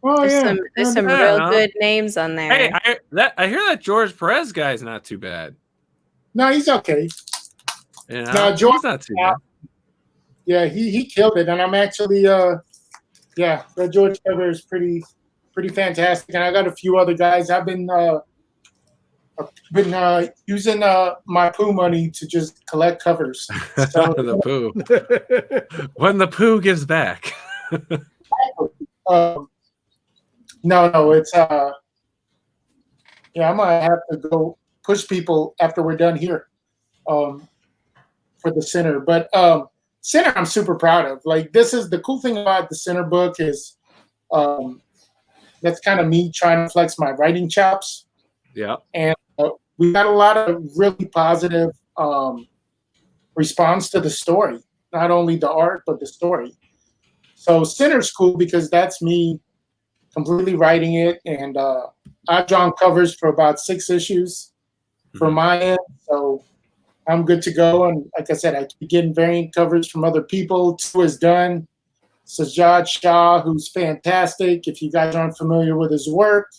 Speaker 3: Oh,
Speaker 2: There's some real good names on there.
Speaker 1: Hey, I hear that George Perez guy's not too bad.
Speaker 3: No, he's okay.
Speaker 1: You know,
Speaker 3: no, George,
Speaker 1: he's not too bad.
Speaker 3: Yeah, he killed it, and I'm actually the George cover is pretty fantastic, and I got a few other guys. I've been I've been using my poo money to just collect covers. So
Speaker 1: The poo. When the poo gives back.
Speaker 3: no, it's yeah, I'm gonna have to go push people after we're done here for the center. But center, I'm super proud of. Like, this is the cool thing about the center book is that's kind of me trying to flex my writing chops.
Speaker 1: Yeah.
Speaker 3: And we got a lot of really positive response to the story, not only the art but the story. So center's cool because that's me completely writing it, and I've drawn covers for about 6 issues for my end, so I'm good to go. And like I said, I keep getting variant covers from other people. 2 is done. Sajjad Shah, who's fantastic. If you guys aren't familiar with his work,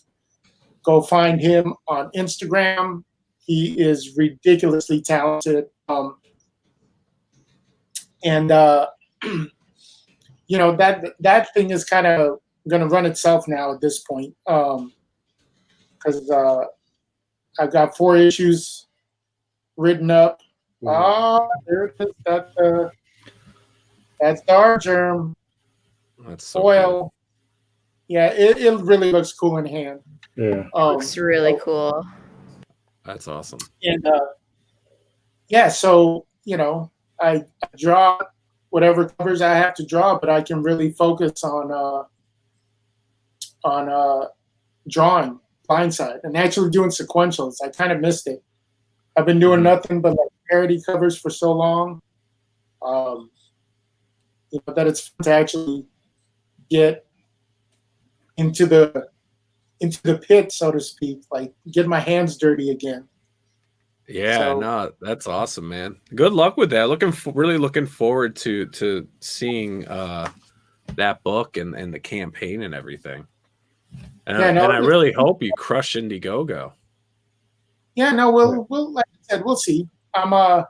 Speaker 3: go find him on Instagram. He is ridiculously talented. And you know, that thing is kind of going to run itself now at this point, because I've got 4 issues written up. There it is. That's Dar Germ.
Speaker 1: That's so
Speaker 3: Foil.
Speaker 1: cool.
Speaker 3: Yeah, it really looks cool in hand.
Speaker 4: Yeah.
Speaker 2: Looks really cool.
Speaker 1: That's awesome.
Speaker 3: And yeah, so you know, I draw whatever covers I have to draw, but I can really focus on drawing Blindside and actually doing sequentials. I kind of missed it. I've been doing nothing but like parody covers for so long. You know, that it's fun to actually get into the pit, so to speak, like get my hands dirty again.
Speaker 1: Yeah,
Speaker 3: So-
Speaker 1: no, that's awesome, man. Good luck with that. Really looking forward to seeing that book and the campaign and everything. And,
Speaker 3: Yeah, no,
Speaker 1: and I really hope you crush Indiegogo.
Speaker 3: Yeah, no, we'll like I said, we'll see. I'm I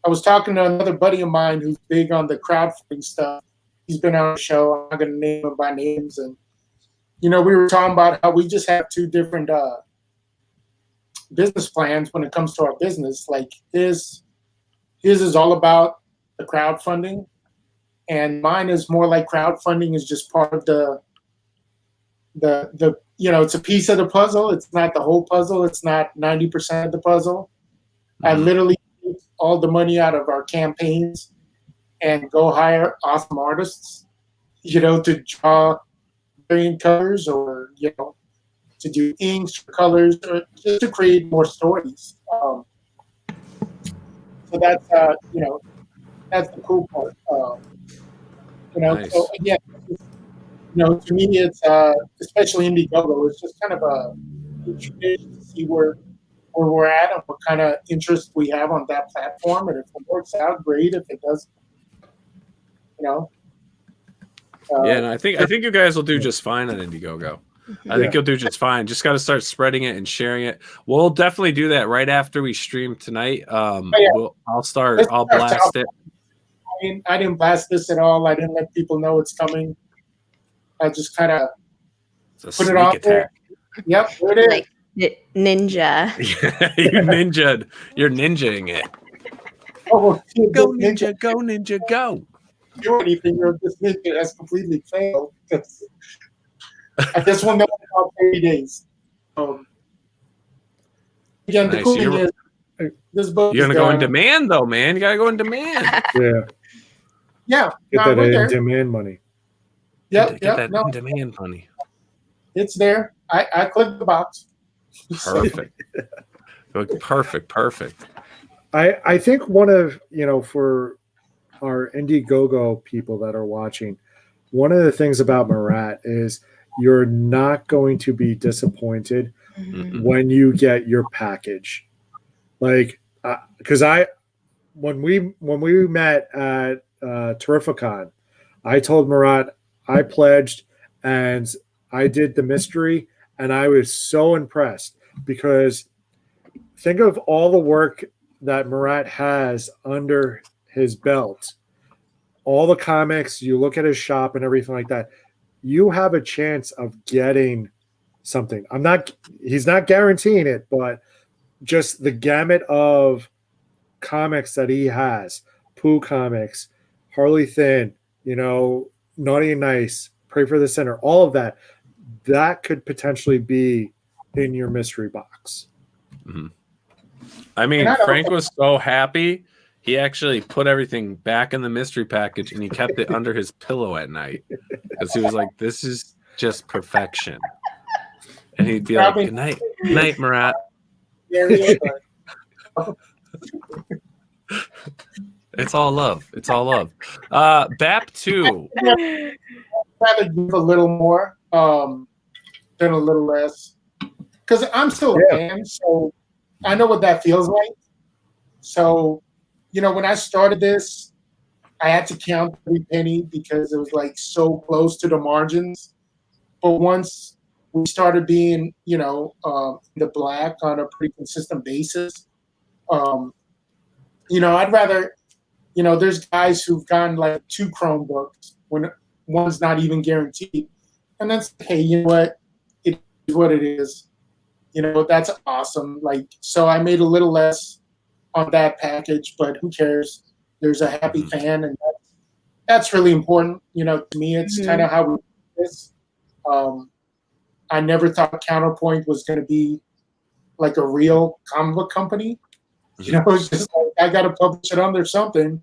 Speaker 3: was talking to another buddy of mine who's big on the crowdfunding stuff. He's been on the show. I'm not gonna name him by names, and you know, we were talking about how we just have 2 different business plans when it comes to our business. Like his is all about the crowdfunding, and mine is more like crowdfunding is just part of the you know, it's a piece of the puzzle. It's not the whole puzzle. It's not 90% of the puzzle. I literally take all the money out of our campaigns and go hire awesome artists, you know, to draw variant covers, or you know, to do inks or colors, or just to create more stories. So that's you know, that's the cool part. You know,
Speaker 1: Nice.
Speaker 3: so again, you know, to me, it's especially Indiegogo. It's just kind of a tradition to see where we're at and what kind of interest we have on that platform. And if it works out, great. If it doesn't, you know.
Speaker 1: Yeah, and I think you guys will do just fine on Indiegogo. I think you'll do just fine. Just got to start spreading it and sharing it. We'll definitely do that right after we stream tonight. I'll blast it.
Speaker 3: I didn't blast this at all. I didn't let people know it's coming. I just kind of put it on there. Yep, there it is.
Speaker 2: Like ninja.
Speaker 1: You're ninjaing it.
Speaker 3: Oh, well,
Speaker 1: Go ninja, go ninja, go.
Speaker 3: Do anything, or this ninja has completely failed. I just want to know about 30 days. Again, the
Speaker 1: Nice.
Speaker 3: cool thing is, this book
Speaker 1: You're
Speaker 3: is
Speaker 1: gonna go in
Speaker 3: done.
Speaker 1: demand though, man. You gotta go in demand.
Speaker 4: Yeah.
Speaker 3: Yeah,
Speaker 4: Get
Speaker 3: no,
Speaker 4: that
Speaker 3: we're
Speaker 4: in
Speaker 3: there.
Speaker 4: demand money.
Speaker 3: Yep,
Speaker 1: Get that
Speaker 3: yep, no,
Speaker 1: in demand money.
Speaker 3: it's there. I clicked the box.
Speaker 1: Perfect. Perfect.
Speaker 4: I think one of, you know, for our Indiegogo people that are watching, one of the things about Marat is you're not going to be disappointed when you get your package. Like, because when we met at Terrificon, I told Marat I pledged and I did the mystery, and I was so impressed because think of all the work that Marat has under his belt, all the comics, you look at his shop and everything like that. You have a chance of getting something. He's not guaranteeing it, but just the gamut of comics that he has, Pooh Comics, Harley Finn, Naughty and Nice, Pray for the Sinner, all of that could potentially be in your mystery box.
Speaker 1: Mm-hmm. I mean, Frank was so happy. He actually put everything back in the mystery package and he kept it under his pillow at night because he was like, this is just perfection. And he'd be like, good night, Marat. It's all love. It's all love. BAP 2.
Speaker 3: I'd rather give a little more than a little less. Because I'm still a fan, so I know what that feels like. So, when I started this, I had to count every penny because it was like so close to the margins. But once we started being, the black on a pretty consistent basis, I'd rather, there's guys who've gotten like 2 Chromebooks when one's not even guaranteed. And that's, hey, you know what? It is what it is. That's awesome. So I made a little less on that package, but who cares? There's a happy fan, and that's really important. To me, it's kind of how we do this. I never thought Counterpoint was going to be like a real comic book company. It's just like, I got to publish it under something.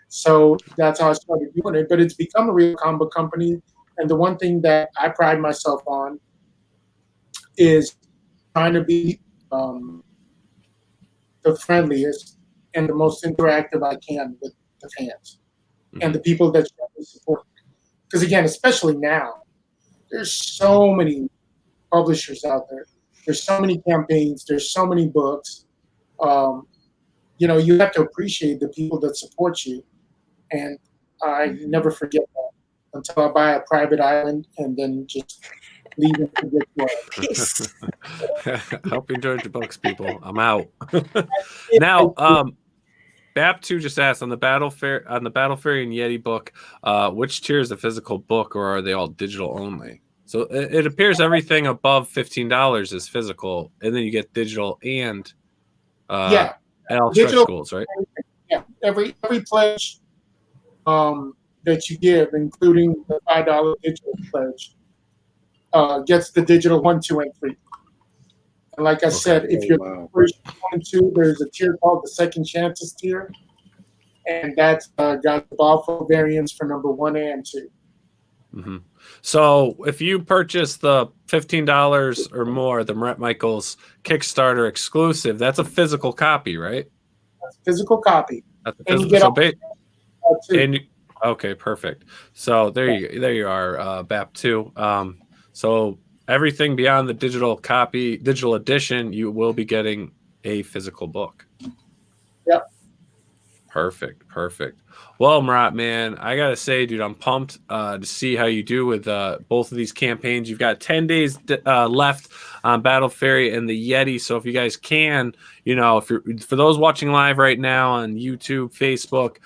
Speaker 3: So that's how I started doing it. But it's become a real comic book company. And the one thing that I pride myself on is trying to be the friendliest and the most interactive I can with the fans and the people that support. Because again, especially now, there's so many publishers out there. There's so many campaigns. There's so many books. You have to appreciate the people that support you. And I never forget that until I buy a private island and then just leave and forget what.
Speaker 1: Hope you enjoyed your books, people. I'm out. Now, BAP 2 just asked on the Battle Fairy and Yeti book, which tier is a physical book, or are they all digital only? So it appears everything above $15 is physical, and then you get digital and all stretch schools, right?
Speaker 3: Yeah, every pledge that you give, including the $5 digital pledge, gets the digital 1, 2, and 3. And like I said, if you're the first 1 and 2, there's a tier called the Second Chances tier, and that's got the Buffalo variants for number 1 and 2.
Speaker 1: Mm-hmm. So if you purchase the $15 or more, the Marat Mychaels Kickstarter exclusive, that's a physical copy, right?
Speaker 3: That's a physical copy.
Speaker 1: That's a physical, okay, perfect. So there you are, BAP 2. So everything beyond the digital edition, you will be getting a physical book.
Speaker 3: Yep.
Speaker 1: Perfect. Well, Marat, man, I gotta say, dude, I'm pumped to see how you do with both of these campaigns. You've got 10 days left on Battle Fairy and the Yeti. So if you guys can, for those watching live right now on YouTube, Facebook,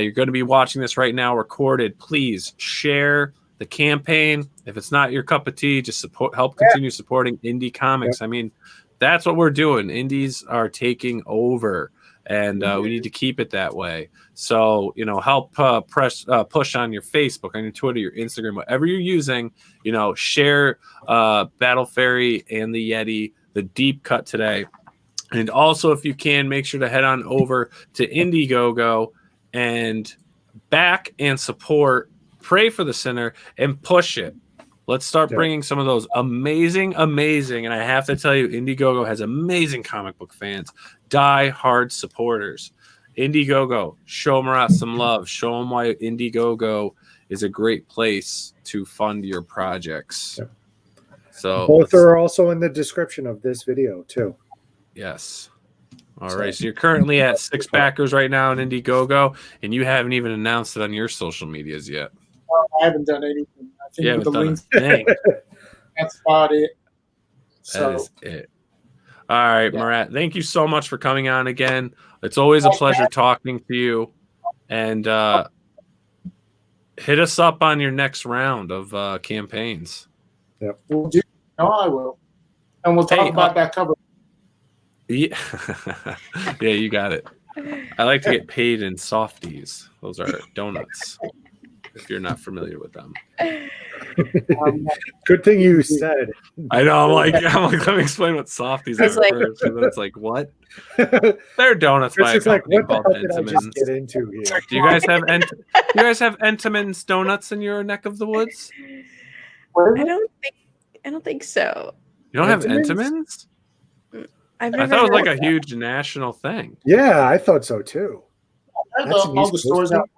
Speaker 1: you're going to be watching this right now recorded. Please share the campaign. If it's not your cup of tea, just help continue supporting indie comics. I mean, that's what we're doing. Indies are taking over. And we need to keep it that way. So, help push on your Facebook, on your Twitter, your Instagram, whatever you're using, share Battle Fairy and the Yeti, the deep cut today. And also, if you can, make sure to head on over to Indiegogo and back and support Pray for the Sinner and push it. Let's start bringing some of those amazing, and I have to tell you, Indiegogo has amazing comic book fans, die-hard supporters. Indiegogo, show Marat some love. Show them why Indiegogo is a great place to fund your projects. Yep. So
Speaker 4: both are also in the description of this video, too.
Speaker 1: Yes. All right, so you're currently at 6 backers right now in Indiegogo, and you haven't even announced it on your social medias yet.
Speaker 3: I haven't done anything. I think
Speaker 1: the links. Dang.
Speaker 3: That's about it.
Speaker 1: That is it. All right, Marat. Thank you so much for coming on again. It's always a pleasure talking to you. And hit us up on your next round of campaigns.
Speaker 3: We'll do. No, I will. And we'll talk about that cover.
Speaker 1: Yeah. Yeah, you got it. I like to get paid in softies. Those are donuts, if you're not familiar with them.
Speaker 4: Good thing you said.
Speaker 1: I know. I'm like, let me explain what softies are
Speaker 2: like-
Speaker 1: first. And then it's like, what? They're donuts by a
Speaker 4: It's like,
Speaker 1: company
Speaker 4: what the
Speaker 1: called
Speaker 4: hell did I just
Speaker 1: Entenmann's.
Speaker 4: get into here?
Speaker 1: Do you guys have Entenmann's donuts in your neck of the woods?
Speaker 2: I don't think so.
Speaker 1: You don't have
Speaker 4: Entenmann's?
Speaker 1: Entenmann's?
Speaker 2: I've
Speaker 1: I
Speaker 2: never
Speaker 1: thought it was like
Speaker 2: heard
Speaker 1: a huge national thing.
Speaker 4: Yeah, I thought so too. That's an
Speaker 3: All
Speaker 4: East
Speaker 3: the
Speaker 4: Coast
Speaker 3: stores
Speaker 4: thing?
Speaker 3: out.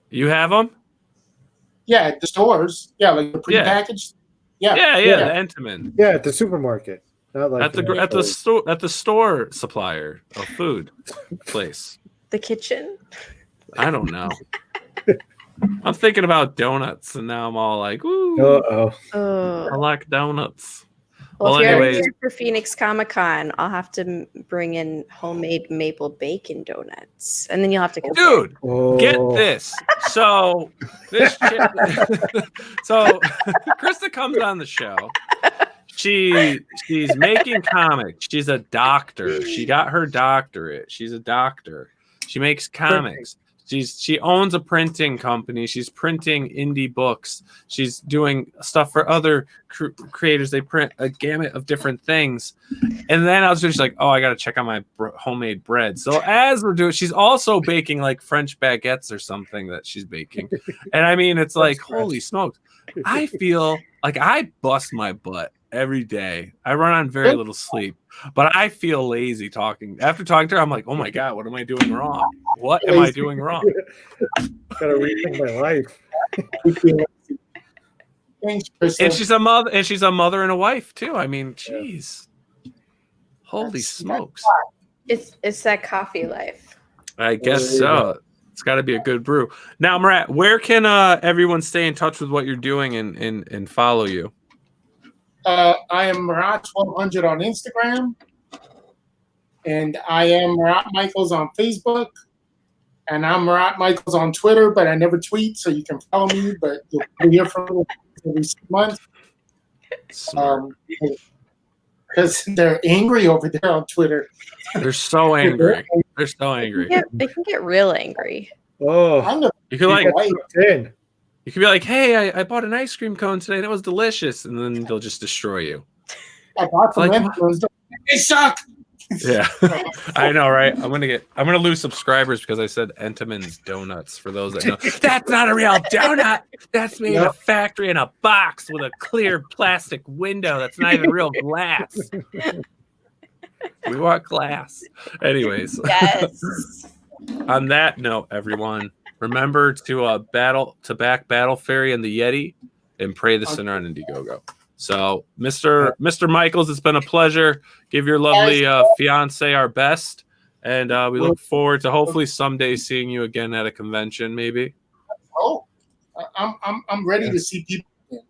Speaker 1: You have them?
Speaker 3: Yeah, at the stores. Yeah, like the prepackaged. Yeah.
Speaker 1: Yeah, the Entenmann.
Speaker 4: Yeah, at the supermarket. Not like
Speaker 1: At the store supplier of food place.
Speaker 2: the kitchen.
Speaker 1: I don't know. I'm thinking about donuts, and now I'm all like, ooh,
Speaker 4: Uh-oh.
Speaker 2: Oh.
Speaker 1: I like donuts.
Speaker 2: Well,
Speaker 1: Well,
Speaker 2: if you're
Speaker 1: anyways.
Speaker 2: here for Phoenix Comic Con, I'll have to bring in homemade maple bacon donuts, and then you'll have to compare.
Speaker 1: Dude,
Speaker 4: Oh.
Speaker 1: get this. So this chick, so Krista comes on the show. She's making comics. She's a doctor. She got her doctorate. She's a doctor. She makes comics. She owns a printing company. She's printing indie books. She's doing stuff for other creators. They print a gamut of different things. And then I was just like, oh, I got to check on my homemade bread. So as we're doing, she's also baking like French baguettes or something that she's baking. And I mean, it's like, holy smokes. I feel like I bust my butt every day. I run on very little sleep, but I feel lazy talking. After talking to her, I'm like, oh my God, what am I doing wrong? What am I doing wrong?
Speaker 4: Gotta rethink my life.
Speaker 3: Thanks, Krista.
Speaker 1: And she's a mother and a wife too. I mean, geez. Holy smokes.
Speaker 2: It's that coffee life.
Speaker 1: I guess so. It's got to be a good brew. Now, Marat, where can everyone stay in touch with what you're doing and follow you?
Speaker 3: I am Marat1200 on Instagram, and I am Marat Mychaels on Facebook, and I'm Marat Mychaels on Twitter, but I never tweet, so you can follow me, but you'll hear from me every 6 months. Because they're angry over there on Twitter.
Speaker 1: They're so angry. They're so angry.
Speaker 2: They can get real angry.
Speaker 4: Oh,
Speaker 1: You can like
Speaker 4: in.
Speaker 1: you can be like, hey, I bought an ice cream cone today. That was delicious, and then they'll just destroy you.
Speaker 3: I bought some
Speaker 1: Like,
Speaker 3: Mentos. They suck.
Speaker 1: Yeah, I know, right? I'm gonna lose subscribers because I said Entenmann's donuts. For those that know, that's not a real donut. That's made in a factory in a box with a clear plastic window. That's not even real glass. We want glass. Anyways,
Speaker 2: Yes.
Speaker 1: on that note, everyone, remember to back Battle Fairy and the Yeti, and pray the sinner on Indiegogo. So, Mr. Mychaels, it's been a pleasure. Give your lovely fiance our best, and we look forward to hopefully someday seeing you again at a convention, maybe.
Speaker 3: Oh, I'm ready to see people again.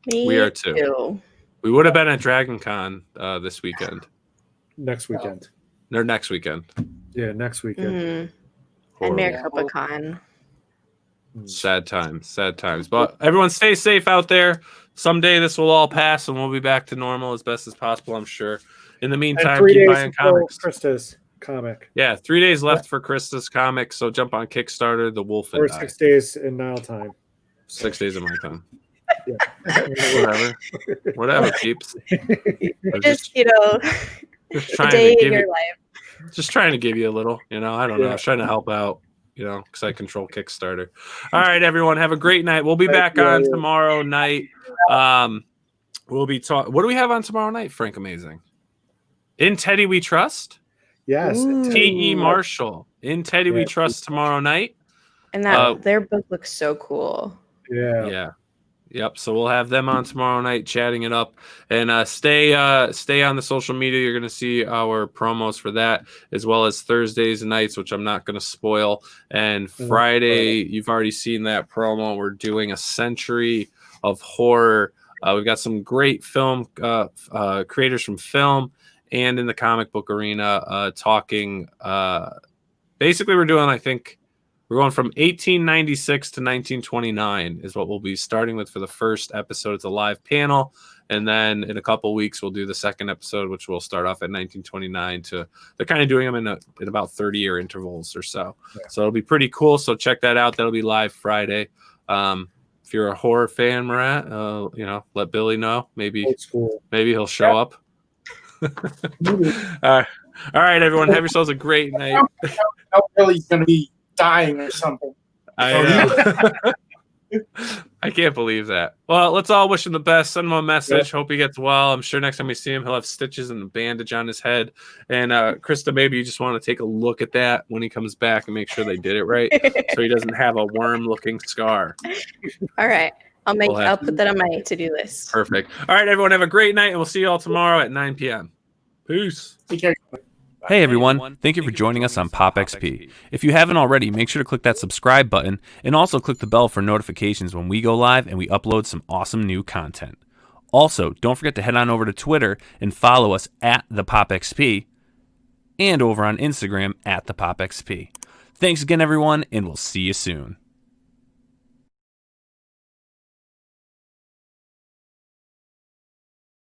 Speaker 2: Me
Speaker 1: We are too. We would have been at Dragon Con this weekend.
Speaker 4: Next weekend.
Speaker 1: Or next weekend.
Speaker 4: Yeah, next weekend.
Speaker 2: Mm-hmm. And Maricopa Con.
Speaker 1: Sad times. But everyone stay safe out there. Someday this will all pass and we'll be back to normal as best as possible, I'm sure. In the meantime, keep buying comics.
Speaker 4: Krista's comic.
Speaker 1: Yeah, 3 days left for Krista's comic, so jump on Kickstarter, The Wolf and
Speaker 4: Or
Speaker 1: Die.
Speaker 4: 6 days in Nile time.
Speaker 1: 6 days of my time.
Speaker 4: Yeah.
Speaker 1: Whatever, peeps.
Speaker 2: Just
Speaker 1: Just
Speaker 2: a
Speaker 1: trying
Speaker 2: day
Speaker 1: to
Speaker 2: in
Speaker 1: give
Speaker 2: your
Speaker 1: you,
Speaker 2: life.
Speaker 1: just trying to give you a little, I don't know. I was trying to help out, because I control Kickstarter. All right, everyone, have a great night. We'll be back on tomorrow night. We'll be talking. What do we have on tomorrow night, Frank? Amazing. In Teddy We Trust.
Speaker 4: Yes.
Speaker 1: T.E. Marshall. In Teddy We Trust tomorrow night.
Speaker 2: And that their book looks so cool.
Speaker 1: Yeah. Yep. So we'll have them on tomorrow night chatting it up, and stay on the social media. You're going to see our promos for that, as well as Thursdays and nights, which I'm not going to spoil. And Friday, you've already seen that promo. We're doing a century of horror. We've got some great film creators from film and in the comic book arena talking. Basically, we're doing, I think, we're going from 1896 to 1929 is what we'll be starting with for the first episode. It's a live panel, And then in a couple weeks, we'll do the second episode, which will start off at 1929. They're kind of doing them in about 30-year intervals or so. Yeah. So it'll be pretty cool. So check that out. That'll be live Friday. If you're a horror fan, Marat, let Billy know. Maybe he'll show up. All right, everyone. Have yourselves a great night.
Speaker 3: Billy's going to be dying or something.
Speaker 1: I know. I can't believe that. Well, let's all wish him the best. Send him a message. Hope he gets well. I'm sure next time we see him, he'll have stitches and a bandage on his head. And Krista, maybe you just want to take a look at that when he comes back and make sure they did it right, so he doesn't have a worm-looking scar.
Speaker 2: All right, I'll put that on my to-do list.
Speaker 1: Perfect. All right, everyone, have a great night, and we'll see you all tomorrow at 9 p.m. Peace.
Speaker 3: Take care.
Speaker 5: Hey everyone, thank you for joining us on Pop XP. If you haven't already, make sure to click that subscribe button and also click the bell for notifications when we go live and we upload some awesome new content. Also, don't forget to head on over to Twitter and follow us at the Pop XP and over on Instagram at the Pop XP. Thanks again everyone, and we'll see you soon.